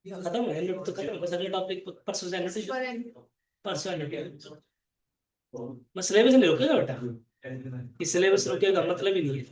खत्म है, तो खत्म, बस अगले टॉपिक परसों से से परसों बस सिलेबस नहीं रुकेगा बेटा, इस सिलेबस रुकेगा मतलब ही नहीं है।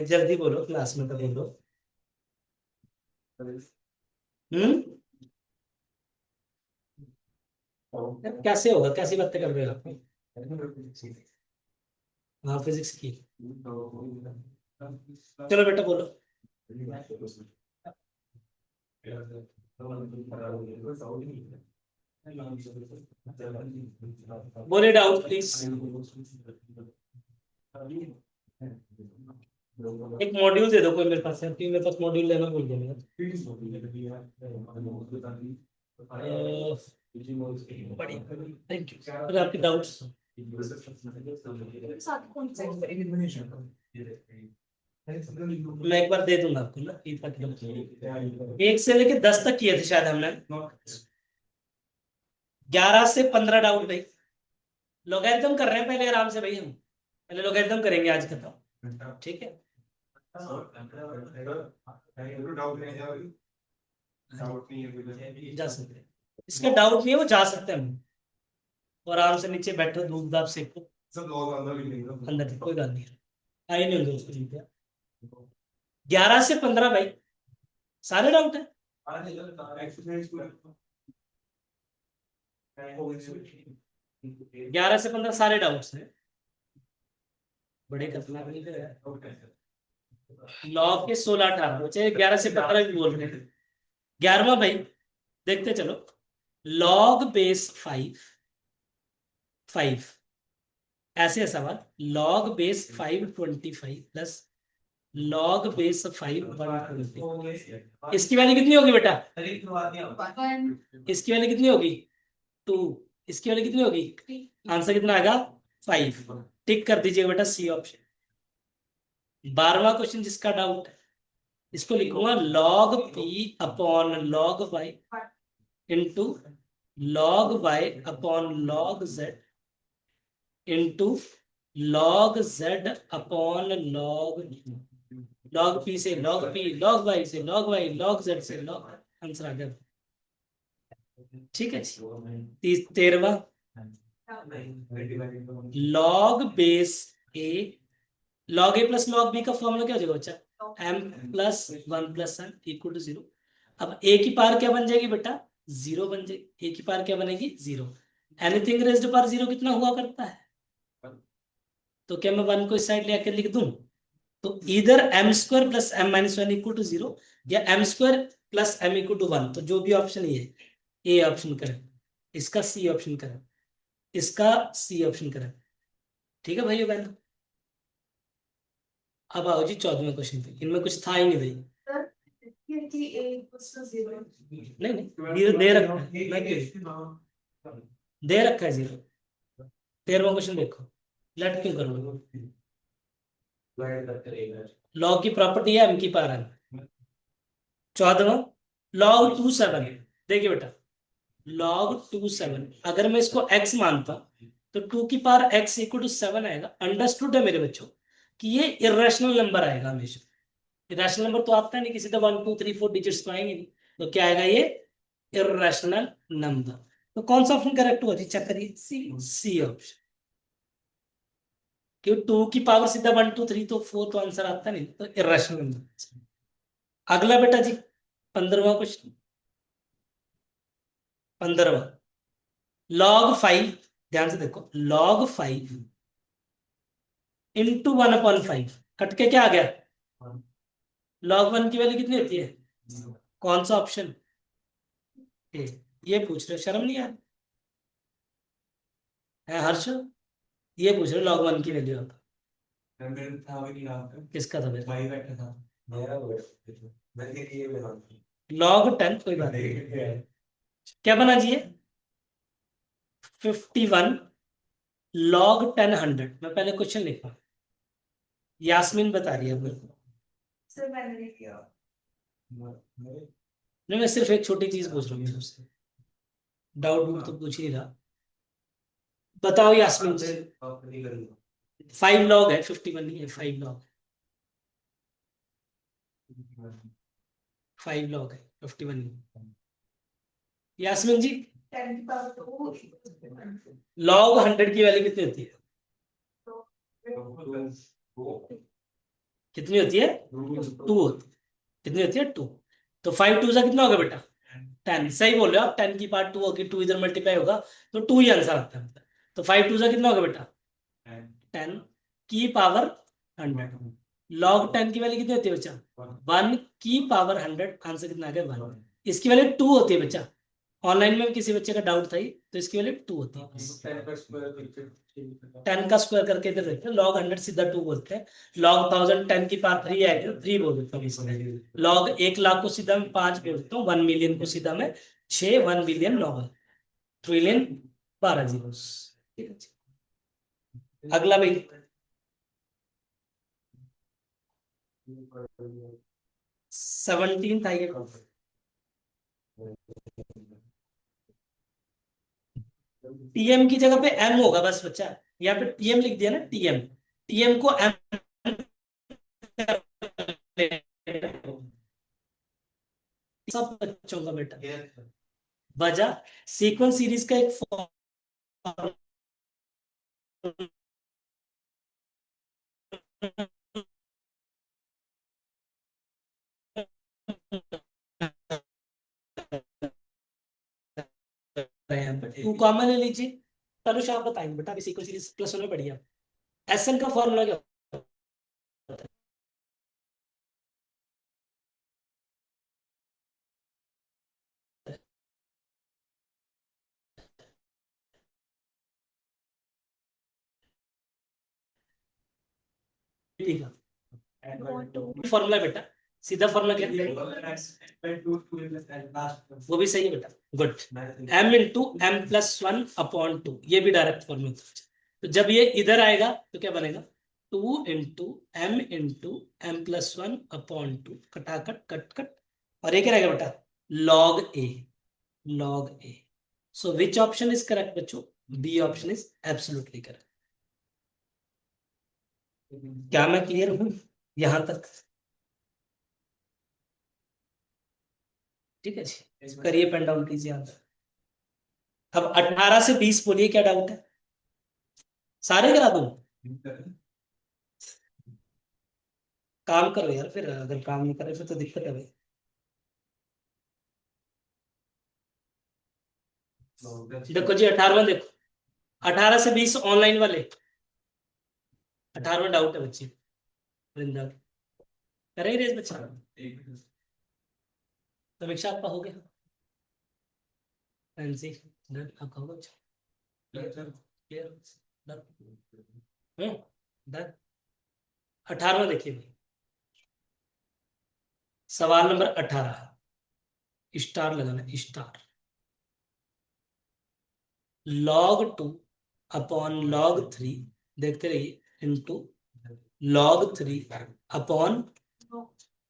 जल्दी बोलो, क्लास में तो बोलो। कैसे होगा, कैसी बातें कर रहे हो आप? हाँ फिजिक्स की। चलो बेटा बोलो। बोले डाउट प्लीज। एक मॉड्यूल दे दो कोई मेरे पास है, मेरे पास मॉड्यूल लेना भूल गया मैं। Thank you. अरे आपके डाउट्स मैं एक बार दे दूंगा आपको ना, 1 से लेके 10 तक किए थे शायद हमने। 11 से 15 डाउट भाई। लॉगरिथम कर रहे हैं पहले आराम से भाई, हम पहले लॉगरिथम करेंगे आज खत्म, ठीक है। जा सकते हैं, इसका डाउट नहीं है, वो जा सकते हैं हम, और आराम से नीचे बैठो, धूप धाप सेको अंदर, कोई बात नहीं, आई नहीं होंगे उसको, ठीक है। 11 से 15 भाई, सारे डाउट है। 11 से 15 सारे डाउट्स हैं, बड़े खतरनाक लॉग के 16-18 बचे, 11 से 15 भी बोल रहे हैं। 11वां भाई देखते चलो, लॉग बेस 5 ऐसे है सवाल, log base 525 plus log base 5 इसकी वैल्यू कितनी होगी बेटा? इसकी वैल्यू कितनी होगी? 2। इसकी वैल्यू कितनी होगी? आंसर कितना आएगा? 5। टिक कर दीजिएगा बेटा सी ऑप्शन। 12वां क्वेश्चन जिसका डाउट है, इसको लिखूंगा log P upon log Y into log Y upon log Z into log Z upon log P से लॉग पी, लॉग वाई से लॉग वाई, लॉग जेड से लॉग। आंसर आ गया, ठीक है। 13वां log base A, log A plus log B का formula क्या हो जाएगा बच्चा? m plus 1 plus m equal to 0। अब a की पावर क्या बन जाएगी बेटा? 0 बन जाएगी। a की पावर क्या बनेगी? 0। एनीथिंग रेज्ड पावर 0 कितना हुआ करता है? तो क्या मैं 1 को इस साइड ले आकर लिख दूं? तो इधर m square plus m minus 1 equal to 0 या m square plus m equal to 1। तो जो भी ऑप्शन ये है, ए ऑप्शन करें, इसका सी ऑप्शन करें, इसका सी ऑप्शन करें, ठीक है भाइयों बहन। अब आओ जी 14वें क्वेश्चन पे, इनमें कुछ था ही नहीं भाई। नहीं नहीं, जीरो दे रखा है, मैं क्यों दे रखा है 0। 13वां क्वेश्चन देखो, लेट क्यों करो? लॉग की प्रॉपर्टी है m की पावर n। 14वां लॉग 27, देखिए बेटा लॉग 27, अगर मैं इसको x मानता तो 2 की पावर x इक्वल टू 7 आएगा। अंडरस्टूड है मेरे बच्चों कि ये इरेशनल नंबर आएगा हमेशा। इरेशनल नंबर तो आता है नहीं, किसी तो 1 2 3 4 डिजिट्स तो आएंगे नहीं, तो क्या आएगा? ये इरेशनल नंबर। तो कौन सा ऑप्शन करेक्ट हुआ जी? चेक करिए, सी ऑप्शन। क्यों? 2 की पावर सीधा 1 2 3 तो 4 तो आंसर आता नहीं, तो इरेशनल नंबर। अगला बेटा जी 15वां क्वेश्चन, 15वां लॉग 5, ध्यान से देखो, लॉग 5 इंटू 1/5 कट के क्या आ गया? लॉग 1 की वैल्यू कितनी होती है? कौन सा ऑप्शन? ए। ये पूछ रहे हो, शर्म नहीं यार है हर्ष? ये पूछ रहे हो लॉग वन की वैल्यू आप? किसका था मेरा? लॉग 10 कोई बात नहीं। क्या बना जी? 51 log 10 100। मैं पहले क्वेश्चन लिखा, यास्मीन बता रही है मेरे को। नहीं, मैं सिर्फ एक छोटी चीज पूछ रहा हूँ तुमसे, डाउट वूट तो पूछ ही नहीं रहा। बताओ यास्मीन जी। 5 log है, 51 नहीं है, 5 log। 5 log है, 51 नहीं। यास्मीन जी, log 100 की वैल्यू कितनी होती है? कितनी होती है? 2 होती है। कितनी होती है? 2। तो 5 2 से कितना होगा बेटा? 10। सही बोल रहे हो आप, 10 की पार्ट 2 होगी, 2 इधर मल्टीप्लाई होगा तो 2 ही आंसर आता है। तो 5 2 से कितना होगा बेटा? 10 की पावर 100। log 10 की वैल्यू कितनी होती है बच्चा? 1 की पावर 100। आंसर कितना आ गया? 1। इसकी वैल्यू 2 होती है बच्चा। ऑनलाइन में भी किसी बच्चे का डाउट था ही, तो इसकी वैल्यू 2 होती है बस। 10 का स्क्वायर करके इधर देखते हैं, log 100 सीधा 2 बोलते हैं। log 1000 10 की पावर 3 है, 3 बोल देता हूँ इसमें। log 1 लाख को सीधा मैं 5 बोल देता हूँ, 1 मिलियन को सीधा मैं 6, 1 बिलियन लॉग ट्रिलियन 12 जीरो। ठीक है जी। अगला भाई, 17 था ये। टीएम की जगह पे एम होगा बस बच्चा, यहाँ पे टीएम लिख दिया ना, टीएम। टीएम को एम सब बच्चों का बेटा बजा। सीक्वेंस सीरीज का एक फॉर्मूला है, टू कॉमन ले लीजिए। तनुष आप बताएंगे बेटा, अभी सीक्वेंस सीरीज प्लस वन में पढ़िए। एस एन का फॉर्मूला क्या होता है? ठीक है, फॉर्मूला बेटा, सीधा फॉर्मूला क्या है? वो भी सही है बेटा, good. M into M plus one upon two, ये भी डायरेक्ट फॉर्मूला। तो जब ये इधर आएगा तो क्या बनेगा? 2 into M plus one upon two, कटाकट कट कट। और ये क्या रहेगा बेटा? Log A. Log A. So which option is correct बच्चों? B option is absolutely correct. क्या मैं क्लियर हूं यहां तक? ठीक है जी, करिए पेन डाउन कीजिए आंसर। अब 18 से 20 बोलिए, क्या डाउट है? सारे करा दूं? काम करो यार, फिर अगर काम नहीं करे फिर तो दिक्कत है भाई। देखो जी, 18वां देखो, 18 से 20 ऑनलाइन वाले। 18वां डाउट है बच्चे, वृंदा करे रेस बच्चा। समीक्षा आपका हो गया? फैंसी डन, आपका होगा अच्छा। Clear, done. डन। 18वां देखिए भाई, सवाल नंबर 18, स्टार लगाना, स्टार। log 2 अपॉन log 3, देखते रहिए, into log 3 upon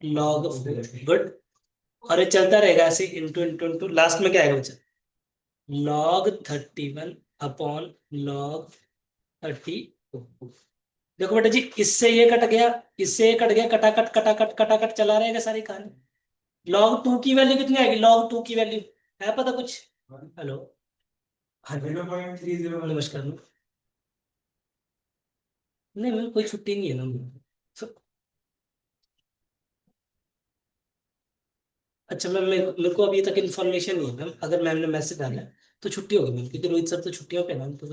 log 4, good. और ये चलता रहेगा ऐसे, इंटू इंटू इंटू, लास्ट में क्या आएगा बच्चा? log 31 upon log 32। देखो बेटा जी, इससे ये कट गया, इससे ये कट गया, कटाकट कटाकट कटाकट चला रहेगा सारी कहानी। log 2 की वैल्यू कितनी आएगी? log 2 की वैल्यू है पता कुछ? हेलो, हाँ जी। 0.30 नमस्कार मैम। नहीं मैम, कोई छुट्टी नहीं है मैम। अच्छा मैम, मेरे को अभी तक इन्फॉर्मेशन नहीं है मैम, अगर मैम ने मैसेज डाला है तो छुट्टी होगी मैम, क्योंकि रोहित सर तो छुट्टियों पे हैं मैम, तो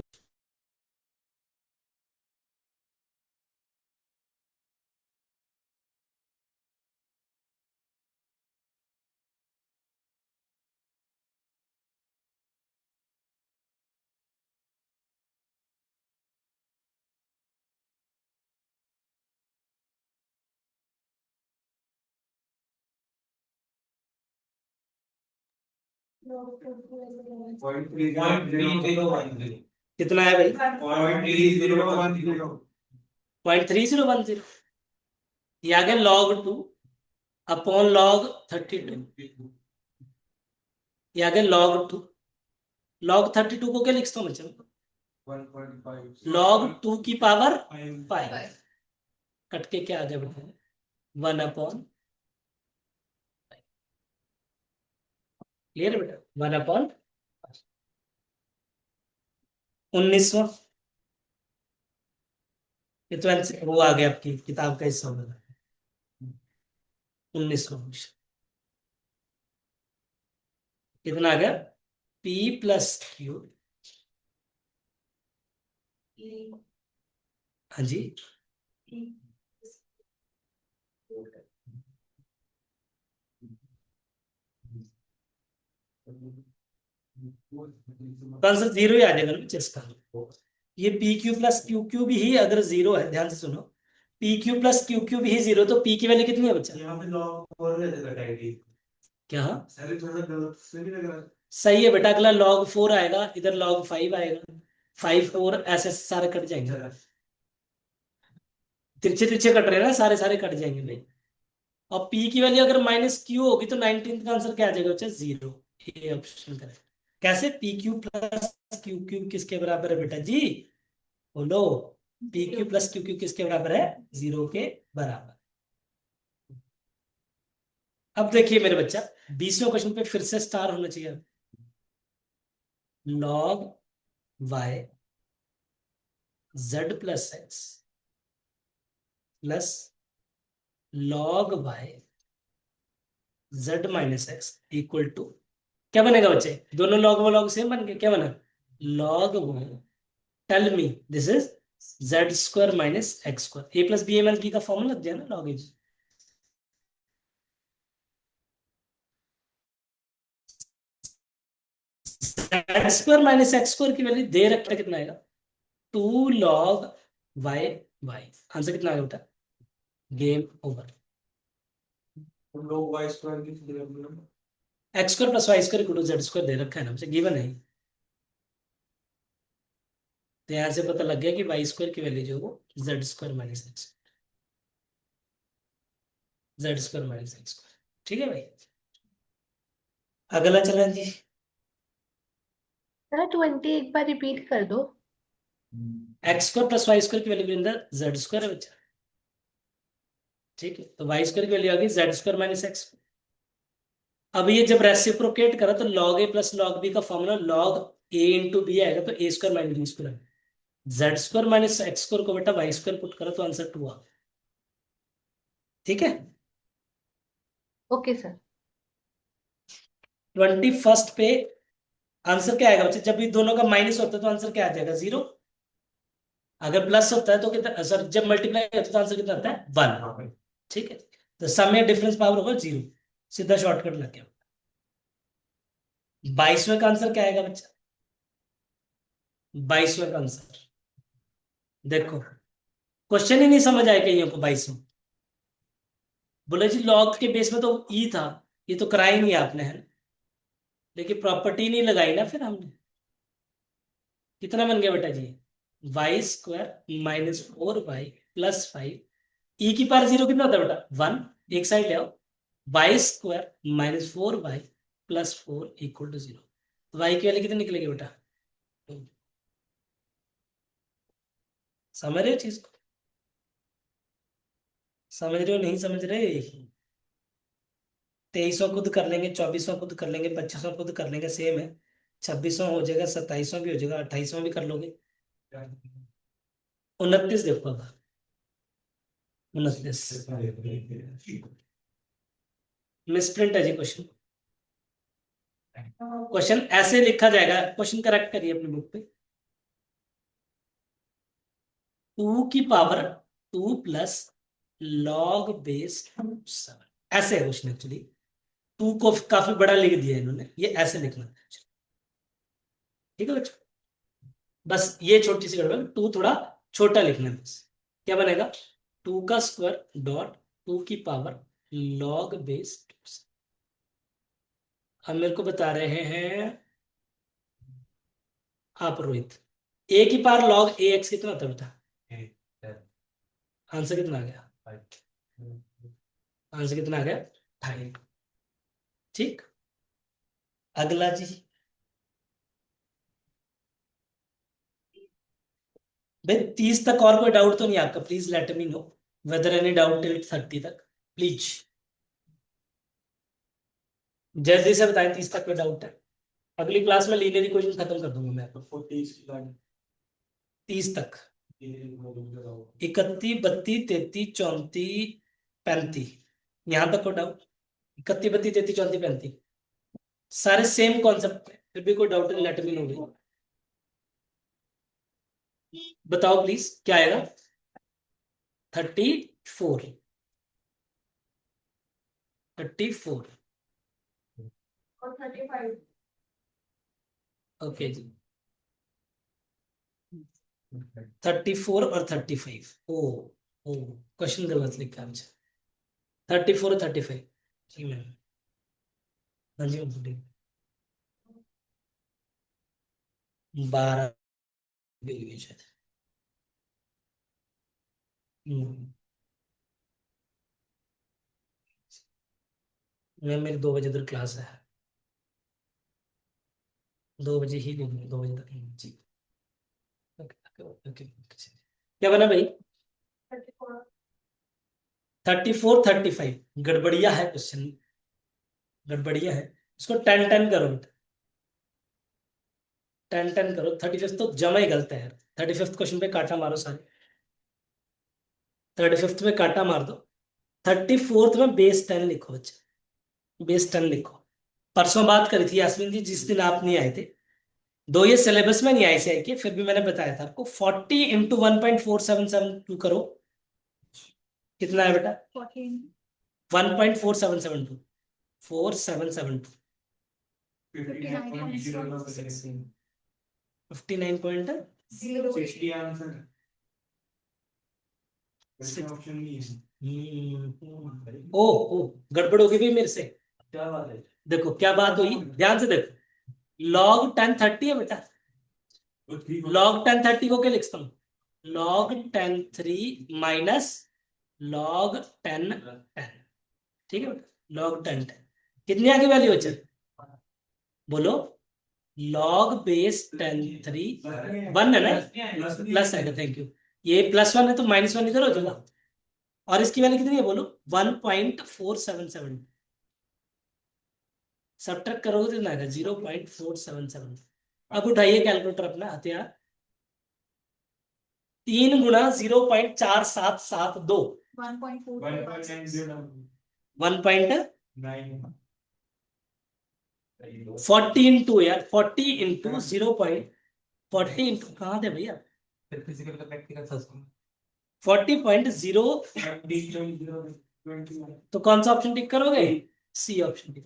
कितना है भाई? 0.3010। 0.3010। ये आ गया log 2 अपॉन log 32। ये आ गया log 2। log 32 को क्या लिखता हूँ बच्चों? 1.5 log 2 की पावर 5। 5। कट के क्या आ गया बेटा? 1/। क्लियर बेटा? 1/। 19वां। ये तो आंसर वो आ गया आपकी किताब का हिस्सा होगा। 19वां क्वेश्चन कितना आ गया? P+Q। हाँ जी। तो आंसर 0 ही आ जाएगा ना इसका। ये PQ+QQ भी ही अगर 0 है, ध्यान से सुनो, PQ+QQ भी ही 0, तो P की वैल्यू कितनी है बच्चा? यहाँ पे log 4 क्या? सर थोड़ा गलत से नहीं लग रहा? सही है बेटा, अगला log 4 आएगा, इधर log 5 आएगा, 5 4 ऐसे सारे कट जाएंगे। तिरछे तिरछे कट रहे हैं ना, सारे सारे कट जाएंगे भाई। और P की वैल्यू अगर -Q होगी तो 19 का आंसर क्या आ जाएगा बच्चा? 0। ये ऑप्शन करेक्ट। कैसे? PQ+QQ किसके बराबर है बेटा जी? बोलो। PQ+QQ किसके बराबर है? 0 के बराबर। अब देखिए मेरे बच्चा, 20वें क्वेश्चन पे फिर से स्टार होना चाहिए। log y z+x plus log y z-x equal to क्या बनेगा बच्चे? दोनों log व log सेम बन गए। क्या बना? log y, tell me, this is z² - x²। a+b का फॉर्मूला लग जाए ना log a। z² - x² की वैल्यू दे रखा है, कितना आएगा? 2 log y y। आंसर कितना आएगा बेटा? Game over. log y square की जगह पे x² + y² equal to z² दे रखा है ना, मुझे गिवन है। तो यहां से पता लग गया कि y² की वैल्यू जो है वो z² - x, z² - x²। ठीक है भाई। अगला चला जी। सर 20 एक बार रिपीट कर दो। x² + y² की वैल्यू के अंदर z² है बच्चा। ठीक है, तो y² की वैल्यू आ गई z² - x। अब ये जब रेसिप्रोकेट करा तो log a + log b का फॉर्मूला log a × b आएगा, तो a² - b²। z² - x² को बेटा y² पुट करो तो आंसर 2 आ गया। ठीक है। Okay sir. 21st पे आंसर क्या आएगा बच्चे? जब भी दोनों का माइनस होता है तो आंसर क्या आ जाएगा? 0। अगर प्लस होता है तो कितना, सर जब मल्टीप्लाई होता है तो आंसर कितना आता है? 1। ठीक है, तो सम में डिफरेंस पावर होगा 0। सीधा शॉर्टकट लग गया। 22वें का आंसर क्या आएगा बच्चा? 22वें का आंसर देखो, क्वेश्चन ही नहीं समझ आया कईयों को। 22वें बोले जी लॉग के बेस में तो ई था, ये तो करा ही नहीं आपने, है ना? लेकिन प्रॉपर्टी नहीं लगाई ना फिर हमने। कितना बन गया बेटा जी? y² - 4y + 5। ई की पावर 0 कितना होता है बेटा? 1। एक साइड ले आओ। y² - 4y + 4 equal to 0। तो y की वैल्यू कितनी निकलेगी बेटा? समझ रहे हो चीज को? समझ रहे हो नहीं समझ रहे? 23वां खुद कर लेंगे, 24वां खुद कर लेंगे, 25वां खुद कर लेंगे, सेम है। 26वां हो जाएगा, 27वां भी हो जाएगा, 28वां भी कर लोगे। 29 देखो अब। 29 मिसप्रिंट है जी क्वेश्चन। क्वेश्चन ऐसे लिखा जाएगा, क्वेश्चन करेक्ट करिए अपनी बुक पे। 2 की पावर 2 प्लस log बेस 7, ऐसे है क्वेश्चन एक्चुअली। 2 को काफी बड़ा लिख दिया इन्होंने, ये ऐसे लिखना है। ठीक है बच्चों, बस ये छोटी सी गड़बड़, 2 थोड़ा छोटा लिखना है बस। क्या बनेगा? 2 का स्क्वायर डॉट 2 की पावर log बेस 2। अब मेरे को बता रहे हैं आप रोहित, ए की पावर लॉग ए एक्स कितना होता है बेटा? आंसर कितना आ गया? आंसर कितना आ गया? 2.5। ठीक, अगला जी। भाई 30 तक और कोई डाउट तो नहीं आपका? Please let me know whether any doubt till 30 तक, प्लीज। जल्दी से बताएं 30 तक कोई डाउट है। अगली क्लास में लीनियर इक्वेशन खत्म कर दूंगा मैं। तो 40 की लाइन 30 तक, ये मॉड्यूल का होगा। 31 32 33 34 35, यहां तक को डाउट? 31 32 33 34 35 सारे सेम कॉन्सेप्ट, फिर भी कोई डाउट नहीं, लेट मी नो। बताओ प्लीज क्या आएगा? 34, 34। और 35। ओके जी, 34 और 35। ओ ओ, क्वेश्चन गलत लिखा है मुझे। 34 और 35। जी मैम, हाँ जी मैम, ठीक। 12 शायद। हम्म, मैम मेरी 2 बजे तक क्लास है, 2 बजे ही लेंगे, 2 बजे तक जी। Okay okay okay. क्या बना भाई? 34 35, गड़बड़िया है क्वेश्चन, गड़बड़िया है। इसको 10 10 करो बेटा, 10 10 करो। 35 तो जमा ही गलत है यार। 35 क्वेश्चन पे काटा मारो सारे, 35 में काटा मार दो। 34 में बेस 10 लिखो बच्चा, बेस 10 लिखो। परसों बात करी थी यास्मीन जी, जिस दिन आप नहीं आए थे। दो ये सिलेबस में नहीं आए से के, फिर भी मैंने बताया था आपको। 40 इंटू 1.4772 करो, कितना है बेटा? 1.4772, 4772, 59.0 60 आंसर 59.6। ऑप्शन नहीं है। ओ ओ, गड़बड़ होगी भी मेरे से। क्या बात है? देखो क्या बात हुई, ध्यान से देखो। लॉग 10 30 है बेटा, लॉग 10 30 को क्या लिखता हूँ? Log 10 3 minus log 10 10। ठीक है बेटा, लॉग 10 10 कितनी आगे वैल्यू बचे? बोलो। लॉग बेस 10 3 1 है ना? प्लस है, थैंक यू। ये +1 है तो -1 इधर हो जाएगा। और इसकी वैल्यू कितनी है बोलो? 1.477। सब्ट्रैक्ट करोगे तो कितना आएगा? 0.477। अब उठाइए कैलकुलेटर अपना हथियार। 3 गुणा 0.4772, 1.40 इंटू यार, 40 इंटू 0.40 इंटू कहाँ थे भैया? फिजिकल का प्रैक्टिकल सस्ता 40.0। 20 तो कौन सा ऑप्शन टिक करोगे? C option tick.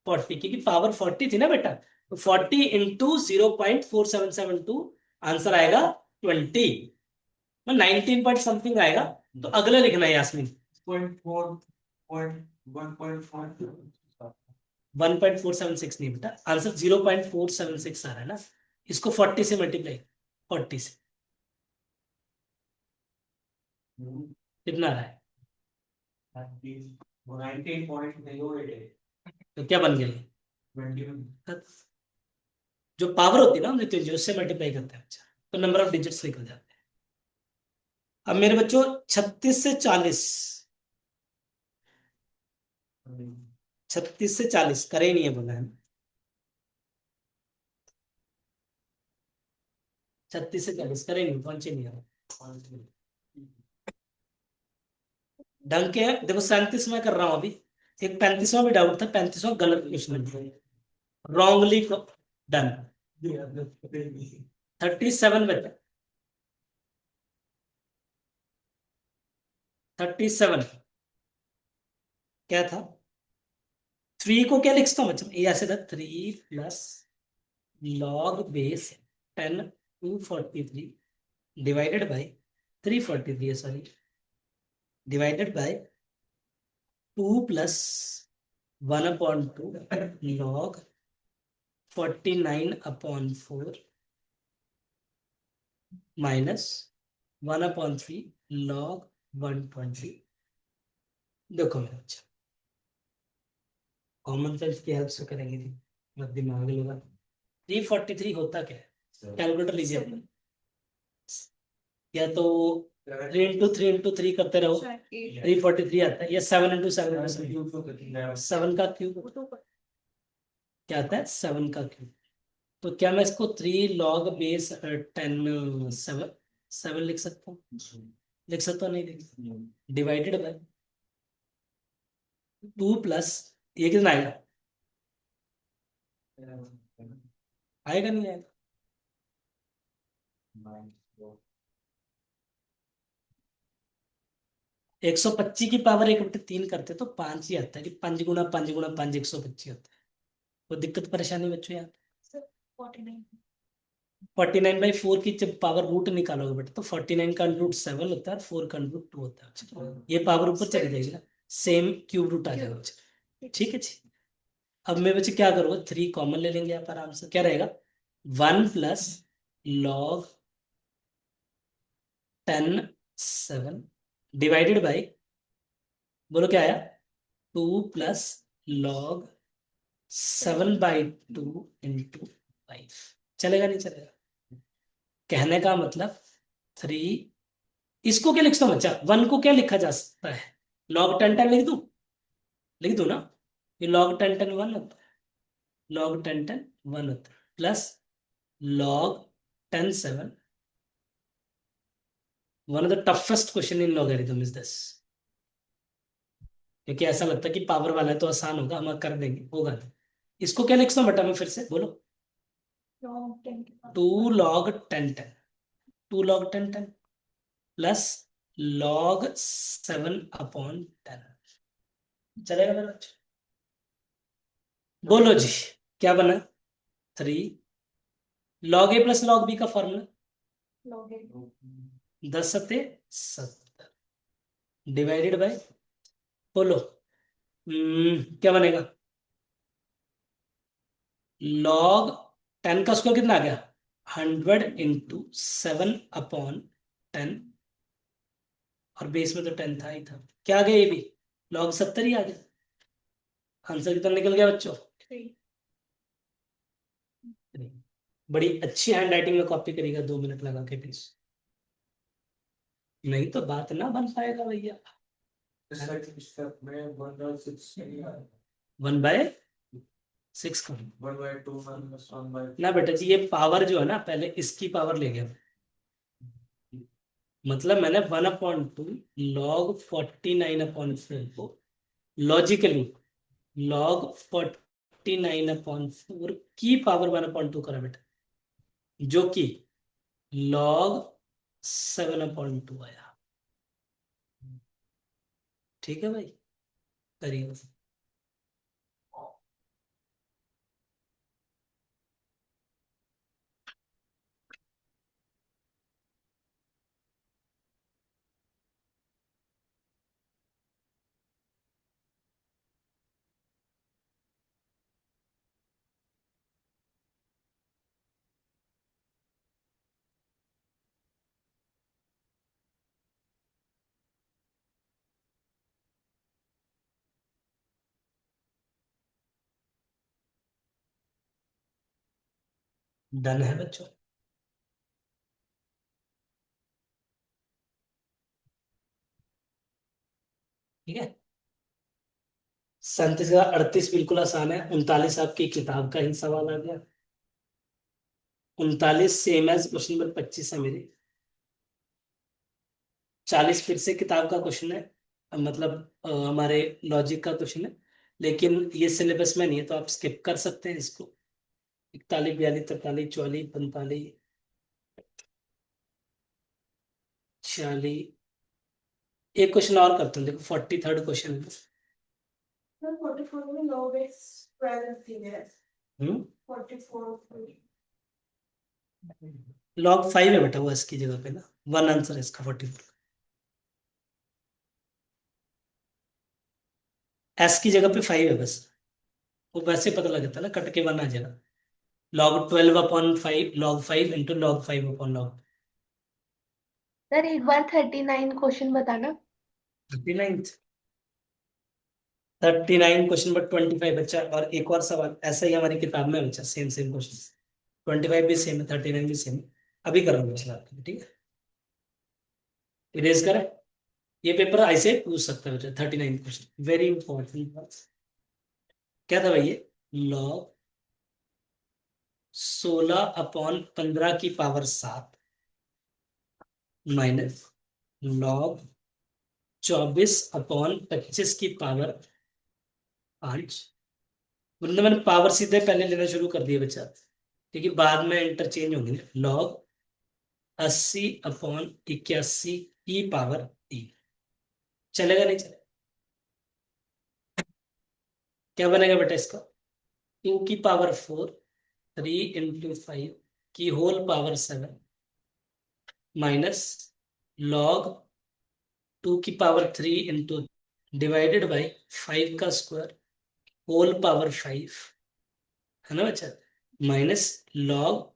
40, क्योंकि पावर 40 थी ना बेटा, तो 40 इंटू 0.4772, आंसर आएगा 20, 19 पॉइंट समथिंग आएगा। तो अगले लिखना है यास्मीन। 1.476 नहीं बेटा, आंसर 0.476 आ रहा है ना। इसको 40 से मल्टीप्लाई, 40 से कितना आ रहा है? 19 पॉइंट नहीं हो रहे तो क्या बन गया ये? 21 जो पावर होती है ना मृत्यु, जो उससे मल्टीप्लाई करते हैं बच्चा, तो नंबर ऑफ डिजिट्स निकल जाते हैं। अब मेरे बच्चों 36 से 40, 36 से 40 करे ही नहीं है बोला है। 36 से 40 करे नहीं, पहुंचे नहीं है ढंग के। देखो 37 में कर रहा हूं अभी, एक 35वां भी डाउट था, 35वां गलत क्वेश्चन रॉन्गली डन। 37 में, 37 क्या था? 3 को क्या लिखता हूँ बच्चों? ये ऐसे था, 3 plus log base 10 243 divided by 343 है sorry, divided by 2 plus 1/2 log 49/4 minus 1/3 log 120। देखो मेरा बच्चा, कॉमन सेंस की हेल्प से करेंगे जी, मत दिमाग लगा। 343 होता क्या है, कैलकुलेटर लीजिए अपना, या तो 3 × 3 करते रहो, 343 आता है, या 7 × 7 7 का क्यूब क्या आता है, 7 का क्यूब। तो क्या मैं इसको 3 log बेस 10 7 लिख सकता हूँ, लिख सकता हूँ नहीं लिख सकता, डिवाइडेड बाय 2 प्लस, ये कितना आएगा, आएगा नहीं आएगा, 125 की पावर 1/3 करते तो 5 ही आता है, कि 5 × 5 × 5 125 होता है। कोई दिक्कत परेशानी बच्चों यहाँ, 49/4 की जब पावर रूट निकालोगे बेटा तो 49 का रूट 7 होता है, 4 का रूट 2 होता है, ये पावर ऊपर चली जाएगी ना, सेम क्यूब रूट आ जाएगा बच्चे। ठीक है जी, अब मैं बच्चे क्या करूँगा, 3 कॉमन ले लेंगे आप आराम से, क्या रहेगा 1 प्लस log 10 7 डिवाइडेड बाई, बोलो क्या आया, 2 प्लस log 7/2 × 5। चलेगा नहीं चलेगा, कहने का मतलब 3, इसको क्या लिख सकता हूं बच्चा, 1 को क्या लिखा जा सकता है, log 10 10 लिख दूं ना, ये log 10 10 1 होता है, log 10 10 1 होता है, plus log 10 7। One of the toughest question in logarithm is this, क्योंकि ऐसा लगता है कि पावर वाला है तो आसान होगा, हम कर देंगे, होगा नहीं। इसको क्या लिख सकता हूं बेटा मैं, फिर से बोलो, 2 log 10 10 2 log 10 10 प्लस log 7/10। चलेगा मेरा बच्चा, बोलो जी क्या बना, 3 log a plus log b का फॉर्मूला 10 सत्ते 70 डिवाइडेड बाय, बोलो क्या बनेगा, log 10 का स्क्वायर कितना आ गया, 100 × 7/10, और बेस में तो 10 था ही था, क्या आ गया ये भी log 70 ही आ गया। आंसर कितना निकल गया बच्चों, बड़ी अच्छी हैंड राइटिंग में कॉपी करेगा, 2 मिनट लगा के प्लीज, नहीं तो बात ना बन पाएगा भैया। स्टेप में 1/6 का 1/2 minus 1/2 ना बेटा जी, ये पावर जो है ना, पहले इसकी पावर ले गया, मतलब मैंने 1/2 log 49/4 को लॉजिकली log 49/4 की पावर 1/2 करा बेटा, जो कि log 7/2 आया। ठीक है भाई, करिए, डन है बच्चों। ठीक है, 37 बिल्कुल आसान है, 39 आपकी किताब का ही सवाल आ गया, 39 सेम एज क्वेश्चन नंबर 25 है मेरी, 40 फिर से किताब का क्वेश्चन है, मतलब हमारे लॉजिक का क्वेश्चन है, लेकिन ये सिलेबस में नहीं है तो आप स्किप कर सकते हैं इसको। 41 42 43 44 45 46, एक क्वेश्चन और करते हैं, देखो 43rd क्वेश्चन है। 44 में log x 12 है, 44 log 5 है बेटा वो इसकी जगह पे ना, 1 आंसर है इसका 44, एस की जगह पे 5 है बस। वो वैसे पता लगता है ना, कट के 1 आ जाएगा। log 12/5 log 5 into log 5/log। Sir एक बार 39 क्वेश्चन बताना। 39 क्वेश्चन बट 25 बच्चा। और एक और सवाल ऐसा ही हमारी किताब में है बच्चा, सेम सेम क्वेश्चन। 25 भी सेम है, 39 भी सेम है। अभी कर रहा हूँ बच्चा आपके लिए, ठीक है। इरेज करें। ये पेपर ऐसे पूछ सकता है बच्चा, 39 क्वेश्चन वेरी इंपॉर्टेंट। क्या था भाई ये? लॉग 16/15 माइनस लॉग 24/25 मतलब मैंने पावर सीधे पहले लेना शुरू कर दिया बच्चा, क्योंकि बाद में इंटरचेंज होंगे। लॉग 80/81 की पावर 3। चलेगा नहीं चलेगा? क्या बनेगा बेटा इसका? 2 की पावर 4 3 × 5 की होल पावर 7 माइनस लॉग 2 की पावर 3 इंटू डिवाइडेड बाई 5 का स्क्वायर होल पावर 5, है ना बच्चा। माइनस लॉग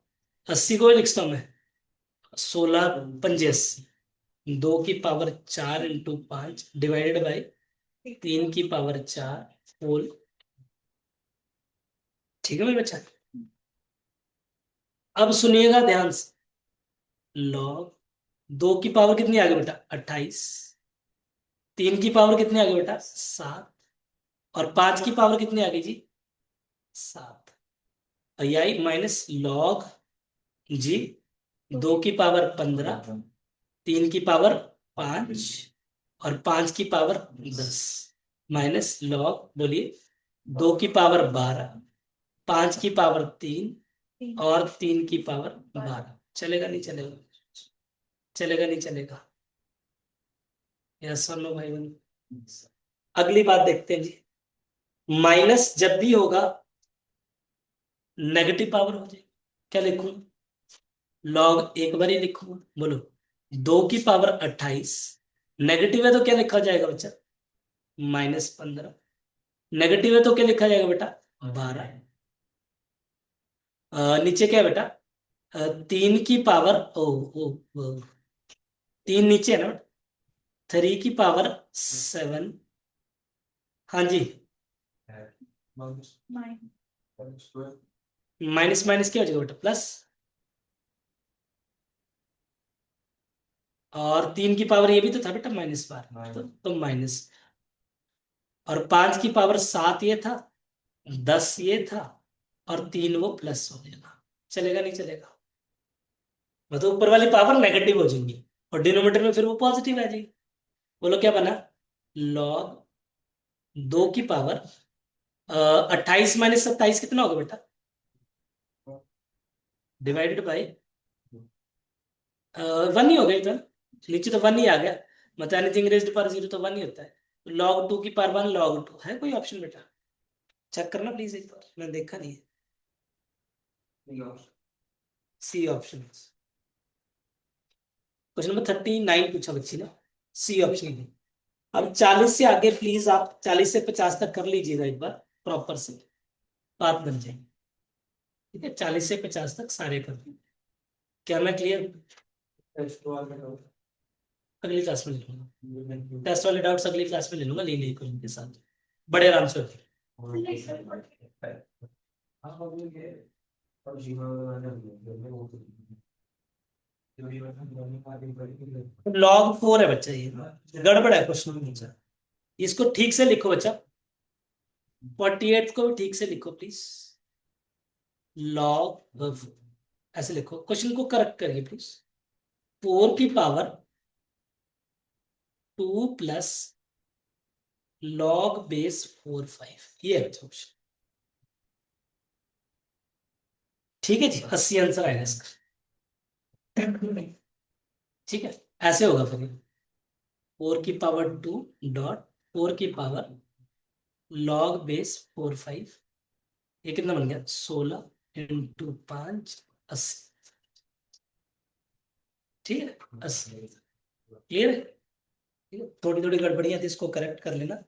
80 को ही लिखता हूं मैं, 16 × 85 2 की पावर 4 इंटू 5 डिवाइडेड बाई 3 की पावर 4 होल। ठीक है मेरे बच्चा। अब सुनिएगा ध्यान से। लॉग 2 की पावर कितनी आ गई बेटा? 28। 3 की पावर कितनी आ गई बेटा? 7। और 5 की पावर कितनी आ गई जी? 7। आई माइनस लॉग जी 2 की पावर 15 3 की पावर 5 और 5 की पावर 10 माइनस लॉग बोलिए 2 की पावर 12 5 की पावर 3 और 3 की पावर 12। चलेगा नहीं चलेगा? चलेगा नहीं चलेगा? यस और नो भाई बहन? अगली बात देखते हैं जी। माइनस जब भी होगा नेगेटिव पावर हो जाए, क्या लिखूं? लॉग एक बार ही लिखूंगा, बोलो। 2 की पावर 28 नेगेटिव है तो क्या लिखा जाएगा बच्चा? -15। नेगेटिव है तो क्या लिखा जाएगा बेटा? 12। नीचे क्या है बेटा? 3 की पावर 3 नीचे है ना? 3 की पावर 7। हाँ जी। माइनस माइनस क्या हो जाएगा बेटा? प्लस। और 3 की पावर ये भी तो था बेटा -12, तो माइनस। और 5 की पावर 7 ये था, 10 ये था, और 3 वो प्लस हो जाएगा। चलेगा नहीं चलेगा? मतलब ऊपर वाली पावर नेगेटिव हो जाएंगी और डिनोमिनेटर में फिर वो पॉजिटिव आ जाएगी। बोलो क्या बना? लॉग 2 की पावर 28 माइनस 27 कितना होगा बेटा? डिवाइडेड बाई 1 ही हो गया इधर। नीचे तो 1 ही आ गया, मतलब एनीथिंग रेज्ड पावर 0 तो 1 ही होता है। लॉग 2 की पावर 1 log 2 है कोई ऑप्शन बेटा? चेक करना प्लीज एक बार, मैंने देखा नहीं है। C option. क्वेश्चन नंबर 39 पूछा बच्ची ने, सी ऑप्शन है। अब 40 से आगे प्लीज आप 40 से 50 तक कर लीजिएगा एक बार प्रॉपर से, बात बन जाएगी। ठीक है, 40 से 50 तक सारे कर लीजिए। क्या मैं क्लियर? अगली क्लास में ले लूंगा टेस्ट वाले डाउट्स, अगली क्लास में ले लूंगा, ले नहीं कोई के साथ बड़े आराम से log 4 है बच्चा, ये गड़बड़ है क्वेश्चन में बच्चा। इसको ठीक से लिखो बच्चा, 48 को भी ठीक से लिखो प्लीज। लॉग ऐसे लिखो, क्वेश्चन को करेक्ट करिए प्लीज। 4 की पावर 2 प्लस लॉग बेस 4/5, ये है बच्चा क्वेश्चन। ठीक है जी, 80 आंसर आएगा इसका। ठीक है, ऐसे होगा फिर। 4 की पावर 2 डॉट 4 की पावर लॉग बेस 4/5, ये कितना बन गया? 16 × 5 80। ठीक है, 80। क्लियर है? ठीक है, थोड़ी थोड़ी गड़बड़ियां थी, इसको करेक्ट कर लेना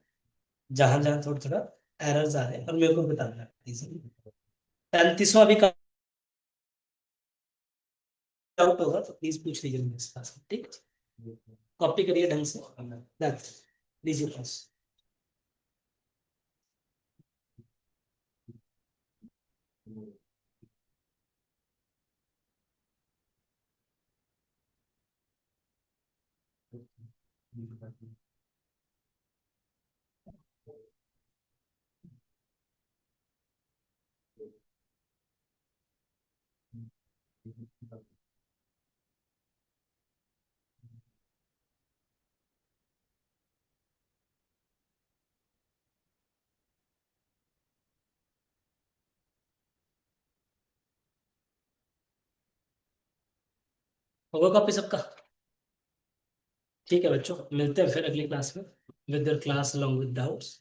जहां जहां थोड़ा थोड़ा एरर्स आ रहे हैं और मेरे को बताना है। 35वां भी डाउट होगा तो प्लीज पूछ लीजिए मेरे पास, ठीक है? कॉपी करिए ढंग से, लीजिए पास। होगा कॉपी सबका? ठीक है बच्चों, मिलते हैं फिर अगली क्लास में with your class along with doubts.